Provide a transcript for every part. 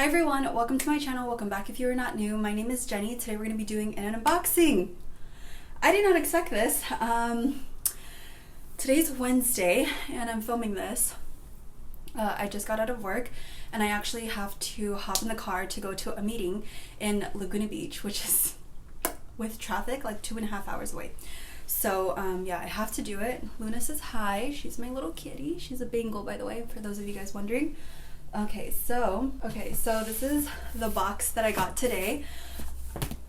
everyone, welcome to my channel. Welcome back if you are not new. My name is Jenny. Today we're going to be doing an unboxing. I did not expect this. Today's Wednesday and I'm filming this. I just got out of work and I actually have to hop in the car to go to a meeting in Laguna Beach, which is with traffic like 2.5 hours away. So yeah, I have to do it. Luna says hi. She's my little kitty. She's a Bengal, by the way, for those of you guys wondering. Okay, so this is the box that I got today.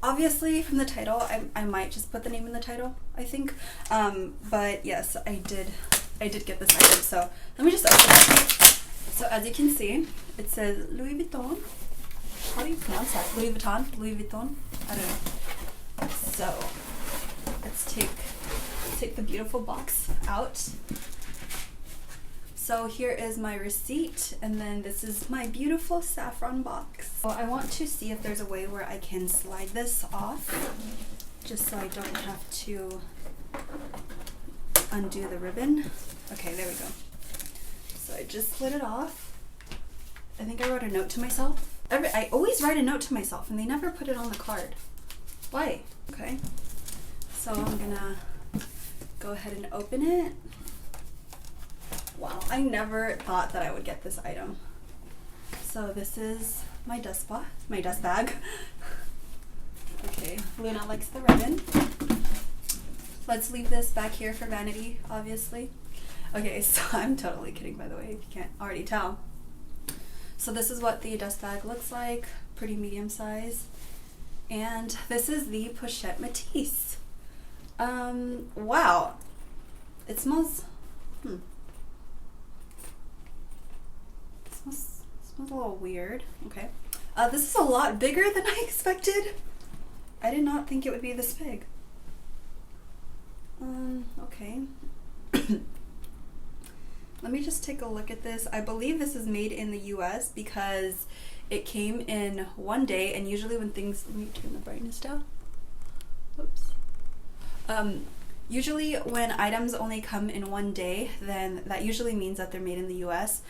Obviously, from the title, I might just put the name in the title, I think. But yes, I did get this item. So let me just open it. So as you can see, it says Louis Vuitton. How do you pronounce that? Louis Vuitton? Louis Vuitton? I don't know. So let's take the beautiful box out. So here is my receipt, and then this is my beautiful saffron box. So I want to see if there's a way where I can slide this off, just so I don't have to undo the ribbon. Okay, there we go. So I just slid it off. I think I wrote a note to myself. I always write a note to myself, and they never put it on the card. Why? Okay. So I'm gonna go ahead and open it. Wow, I never thought that I would get this item. So this is my dust bag. Okay, Luna likes the ribbon. Let's leave this back here for vanity, obviously. Okay, so I'm totally kidding, by the way, if you can't already tell. So this is what the dust bag looks like, pretty medium size. And this is the Pochette Metis. Wow, it smells, Smells a little weird. Okay. This is a lot bigger than I expected. I did not think it would be this big. Okay. Let me just take a look at this. I believe this is made in the US because it came in one day, and usually when things, let me turn the brightness down. Oops. Usually when items only come in one day, then that usually means that they're made in the US.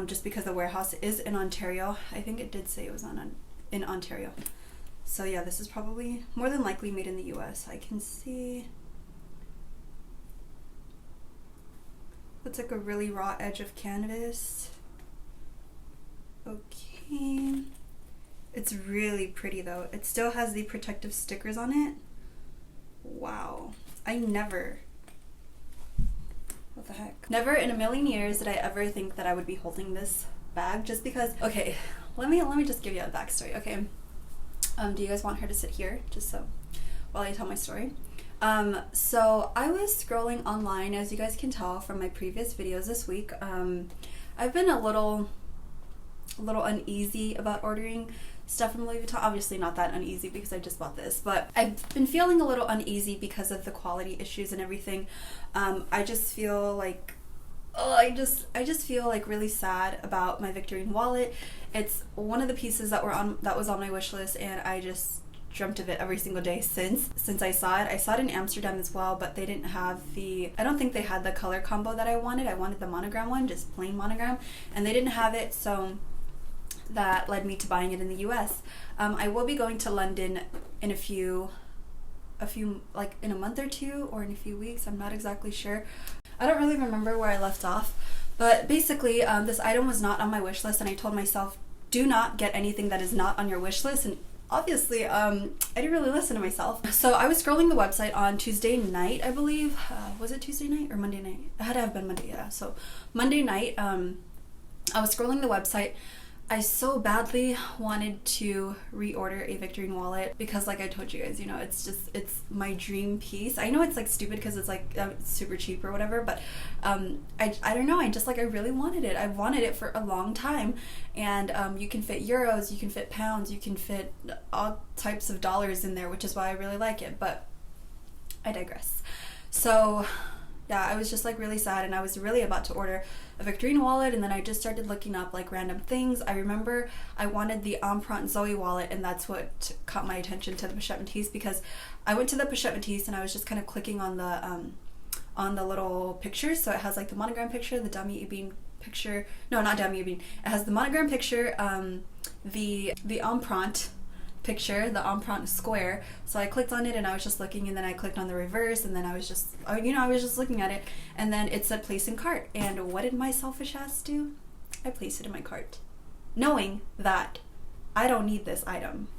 Just because the warehouse is in Ontario. I think it did say it was in Ontario. So yeah, this is probably more than likely made in the US. I can see looks like a really raw edge of canvas. Okay. It's really pretty though. It still has the protective stickers on it. Wow. What the heck? Never in a million years did I ever think that I would be holding this bag, just because. Okay, let me just give you a backstory. Okay, do you guys want her to sit here just so while I tell my story? So I was scrolling online, as you guys can tell from my previous videos this week. I've been a little uneasy about ordering stuff from Louis Vuitton. Obviously not that uneasy because I just bought this, but I've been feeling a little uneasy because of the quality issues and everything. I just feel like, I just feel like really sad about my Vuitton wallet. It's one of the pieces that was on my wish list, and I just dreamt of it every single day since I saw it. I saw it in Amsterdam as well, but they didn't have I don't think they had the color combo that I wanted. I wanted the monogram one, just plain monogram, and they didn't have it, so that led me to buying it in the US. I will be going to London in like in a month or two, or in a few weeks. I'm not exactly sure. I don't really remember where I left off, but basically this item was not on my wish list, and I told myself, do not get anything that is not on your wish list. And obviously I didn't really listen to myself. So I was scrolling the website on Tuesday night, I believe. Was it Tuesday night or Monday night? It had to have been Monday, yeah. So Monday night, I was scrolling the website. I so badly wanted to reorder a Vuitton wallet because, like I told you guys, you know, it's my dream piece. I know it's like stupid because it's like super cheap or whatever, but I don't know, I really wanted it. I've wanted it for a long time, and you can fit euros, you can fit pounds, you can fit all types of dollars in there, which is why I really like it, but I digress. So yeah, I was just like really sad, and I was really about to order a Vuitton wallet, and then I just started looking up like random things. I remember I wanted the Empreinte Zoe wallet, and that's what caught my attention to the Pochette Metis, because I went to the Pochette Metis and I was just kind of clicking on the little pictures. So it has like the monogram picture, the dummy being picture, no, not Dami Bean. It has the Monogram picture, the empreinte picture, the empreinte square. So I clicked on it and I was just looking, and then I clicked on the reverse, and then I was just, I was just looking at it, and then it said place in cart. And what did my selfish ass do? I placed it in my cart, knowing that I don't need this item.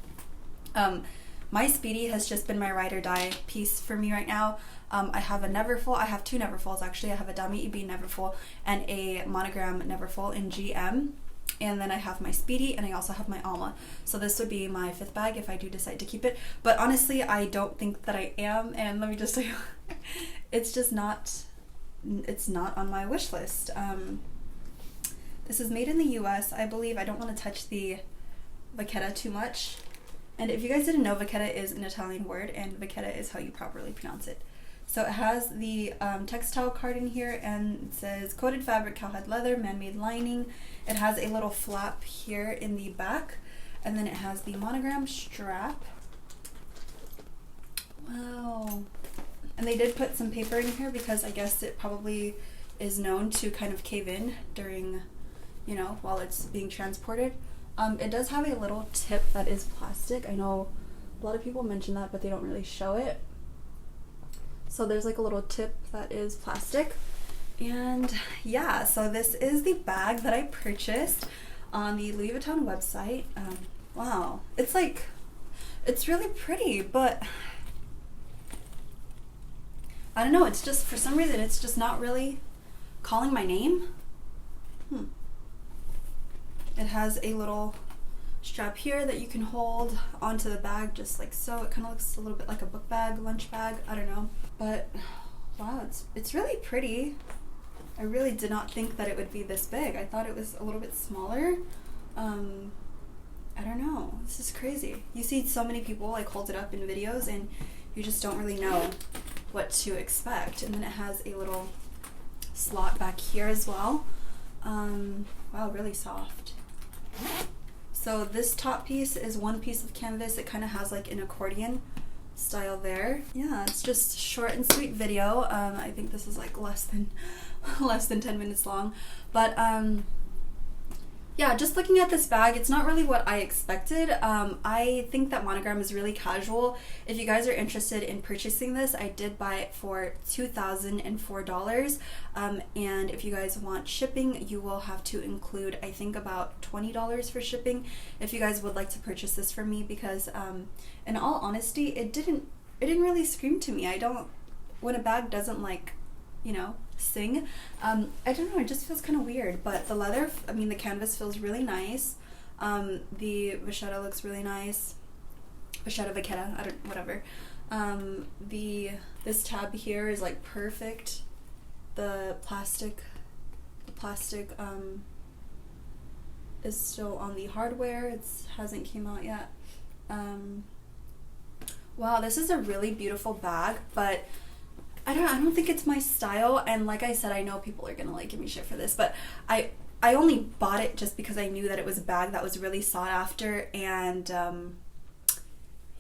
My Speedy has just been my ride or die piece for me right now. I have a Neverfull. I have two Neverfulls actually. I have a Dami EB Neverfull and a Monogram Neverfull in GM. And then I have my Speedy, and I also have my Alma. So this would be my 5th bag if I do decide to keep it. But honestly, I don't think that I am. And let me just tell you, it's just not, it's not on my wish list. This is made in the US, I believe. I don't want to touch the vachetta too much. And if you guys didn't know, vachetta is an Italian word, and vachetta is how you properly pronounce it. So it has the textile card in here, and it says coated fabric, cowhide leather, man-made lining. It has a little flap here in the back, and then it has the monogram strap. Wow. And they did put some paper in here because I guess it probably is known to kind of cave in during, while it's being transported. It does have a little tip that is plastic. I know a lot of people mention that, but they don't really show it. So there's like a little tip that is plastic. And yeah, so this is the bag that I purchased on the Louis Vuitton website. Wow, it's really pretty, but I don't know, it's just, for some reason, it's just not really calling my name. It has a little strap here that you can hold onto the bag just like so. It kind of looks a little bit like a book bag, lunch bag, I don't know. But wow, it's really pretty. I really did not think that it would be this big. I thought it was a little bit smaller. I don't know, this is crazy. You see so many people like hold it up in videos and you just don't really know what to expect. And then it has a little slot back here as well. Wow, really soft. So this top piece is one piece of canvas. It kind of has like an accordion style there. Yeah, it's just short and sweet video. I think this is like less than 10 minutes long, but yeah, just looking at this bag, it's not really what I expected. I think that Monogram is really casual. If you guys are interested in purchasing this, I did buy it for $2,004. And if you guys want shipping, you will have to include, I think, about $20 for shipping if you guys would like to purchase this from me, because in all honesty, it didn't really scream to me. When a bag doesn't sing, I don't know, it just feels kind of weird. But the leather, the canvas feels really nice. The vachetta looks really nice. Vachetta, whatever. This tab here is like perfect. The plastic is still on the hardware. It hasn't came out yet. Wow, this is a really beautiful bag, but I don't think it's my style. And like I said, I know people are gonna give me shit for this, but I only bought it just because I knew that it was a bag that was really sought after, and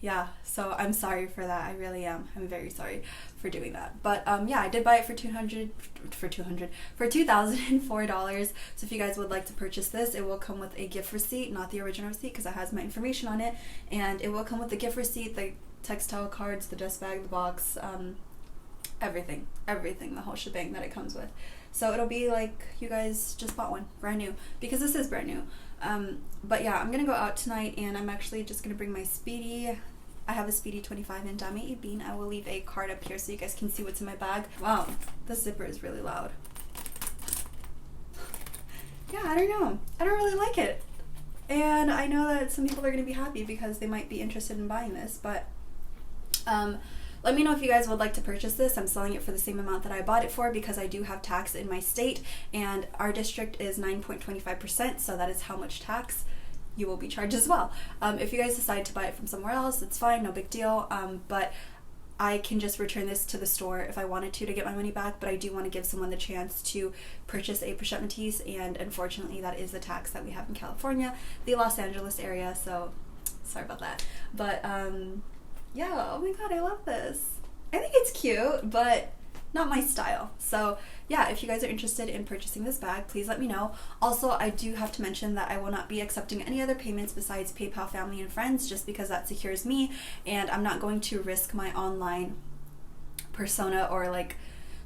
yeah, so I'm sorry for that. I really am. I'm very sorry for doing that. But yeah, I did buy it for $2,004. So if you guys would like to purchase this, it will come with a gift receipt, not the original receipt because it has my information on it, and it will come with the gift receipt, the textile cards, the dust bag, the box, everything, the whole shebang that it comes with. So it'll be like you guys just bought one, brand new, because this is brand new. But yeah, I'm gonna go out tonight, and I'm actually just gonna bring my Speedy. I have a Speedy 25 in Dami Bean. I will leave a card up here so you guys can see what's in my bag. Wow, the zipper is really loud. Yeah, I don't know. I don't really like it. And I know that some people are gonna be happy because they might be interested in buying this, but let me know if you guys would like to purchase this. I'm selling it for the same amount that I bought it for because I do have tax in my state, and our district is 9.25%, so that is how much tax you will be charged as well. If you guys decide to buy it from somewhere else, it's fine, no big deal, but I can just return this to the store if I wanted to get my money back, but I do want to give someone the chance to purchase a Pochette Metis, and unfortunately that is the tax that we have in California, the Los Angeles area, so sorry about that. But yeah, oh my god, I love this. I think it's cute, but not my style. So yeah, if you guys are interested in purchasing this bag, please let me know. Also, I do have to mention that I will not be accepting any other payments besides PayPal, family, and friends, just because that secures me, and I'm not going to risk my online persona or like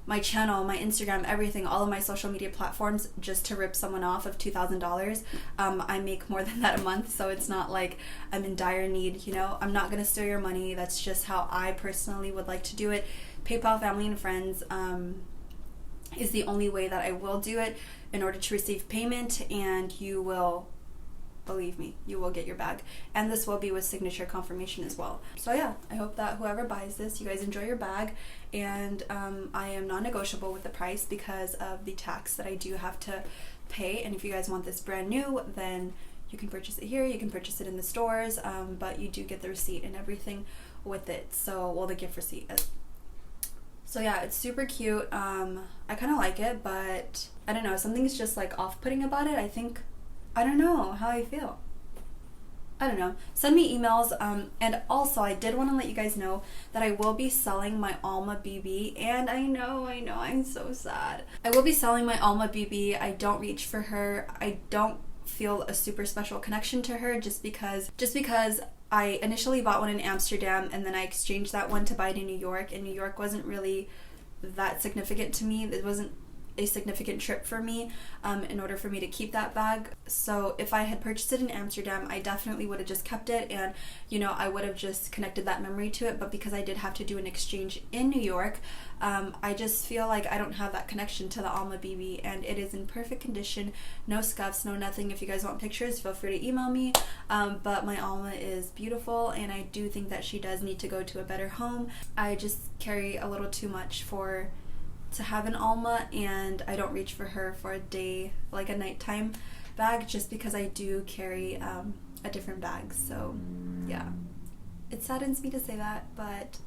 my channel, my Instagram, everything, all of my social media platforms, just to rip someone off of $2,000. I make more than that a month, so it's not like I'm in dire need, you know. I'm not gonna steal your money. That's just how I personally would like to do it. PayPal, family, and friends is the only way that I will do it in order to receive payment, and you will, believe me, you will get your bag. And this will be with signature confirmation as well. So yeah, I hope that whoever buys this, you guys enjoy your bag. And I am non-negotiable with the price because of the tax that I do have to pay. And if you guys want this brand new, then you can purchase it here. You can purchase it in the stores, but you do get the receipt and everything with it. So, well, the gift receipt. So yeah, it's super cute. I kind of like it, but I don't know, something's just like off-putting about it. I don't know how I feel. I don't know. Send me emails. And also, I did want to let you guys know that I will be selling my Alma BB. And I know, I'm so sad. I will be selling my Alma BB. I don't reach for her. I don't feel a super special connection to her just because I initially bought one in Amsterdam, and then I exchanged that one to buy it in New York, and New York wasn't really that significant to me. It wasn't a significant trip for me in order for me to keep that bag. So if I had purchased it in Amsterdam, I definitely would have just kept it, and you know, I would have just connected that memory to it. But because I did have to do an exchange in New York, I just feel like I don't have that connection to the Alma BB, and it is in perfect condition, no scuffs, no nothing. If you guys want pictures, feel free to email me, but my Alma is beautiful, and I do think that she does need to go to a better home. I just carry a little too much to have an Alma, and I don't reach for her for a day, like a nighttime bag, just because I do carry a different bag. So yeah, it saddens me to say that, but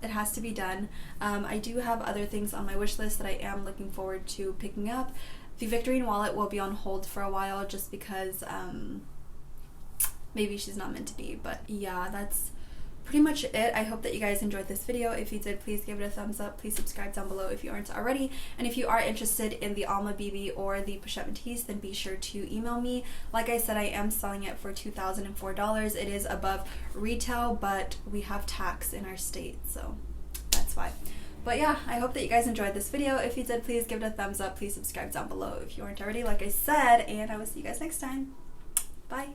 it has to be done. I do have other things on my wish list that I am looking forward to picking up. The Victorine wallet will be on hold for a while just because maybe she's not meant to be, but yeah, that's pretty much it. I hope that you guys enjoyed this video. If you did, please give it a thumbs up. Please subscribe down below if you aren't already. And if you are interested in the Alma BB or the Pochette Metis, then be sure to email me. Like I said, I am selling it for $2,004. It is above retail, but we have tax in our state, so that's why. But yeah, I hope that you guys enjoyed this video. If you did, please give it a thumbs up. Please subscribe down below if you aren't already, like I said, and I will see you guys next time. Bye.